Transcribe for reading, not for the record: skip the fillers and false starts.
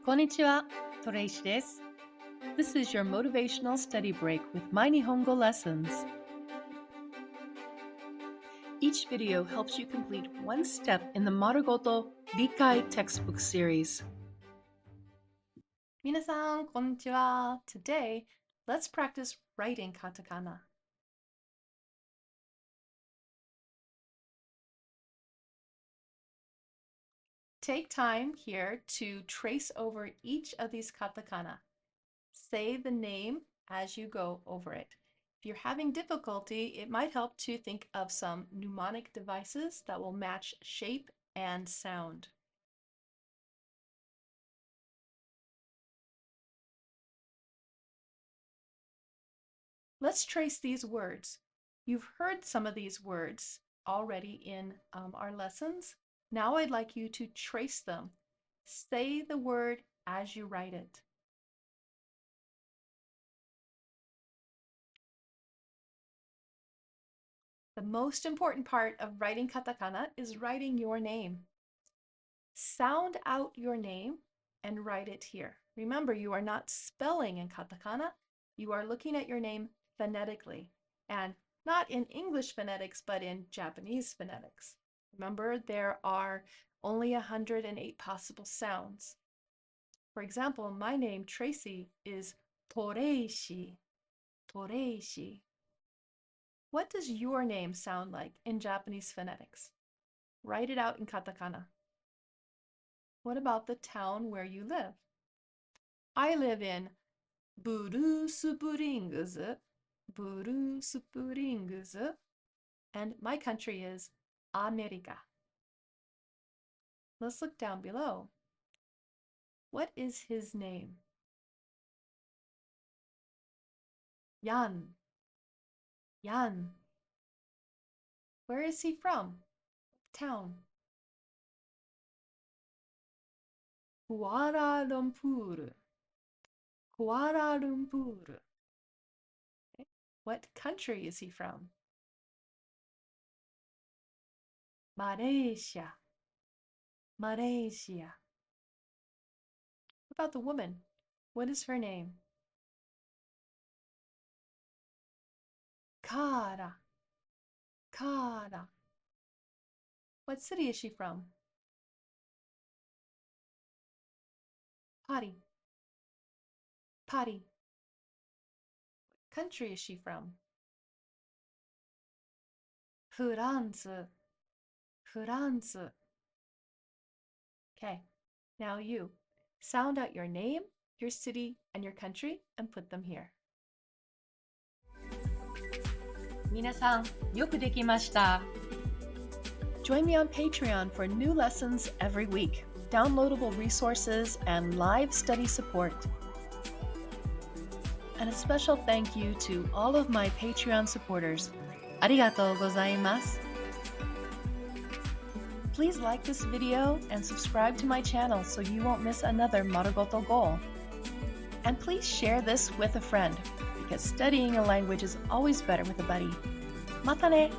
Konnichiwa, Toreishi desu. This is your motivational study break with My Nihongo lessons. Each video helps you complete one step in the Marugoto Rikai textbook series. 皆さん、こんにちは. Today, let's practice writing katakana. Take time here to trace over each of these katakana. Say the name as you go over it. If you're having difficulty, it might help to think of some mnemonic devices that will match shape and sound. Let's trace these words. You've heard some of these words already in our lessons. Now I'd like you to trace them. Say the word as you write it. The most important part of writing katakana is writing your name. Sound out your name and write it here. Remember, you are not spelling in katakana. You are looking at your name phonetically, and not in English phonetics, but in Japanese phonetics. Remember, there are only 108 possible sounds. For example, my name, Tracy, is Toreishi. Toreishi. What does your name sound like in Japanese phonetics? Write it out in katakana. What about the town where you live? I live in Blue Springs, Blue Springs, and my country is America. Let's look down below. What is his name? Yan. Yan. Where is he from? Town. Kuala Lumpur. Kuala Lumpur. Okay. What country is he from? Malaysia. Malaysia. What about the woman? What is her name? Kara. Kara. What city is she from? Pari. Pari. What country is she from? France. France. Okay, now you. Sound out your name, your city, and your country, and put them here. 皆さん、よくできました. Join me on Patreon for new lessons every week, downloadable resources, and live study support. And a special thank you to all of my Patreon supporters. ありがとうございます. Please like this video and subscribe to my channel so you won't miss another Marugoto goal. And please share this with a friend, because studying a language is always better with a buddy. Mata ne!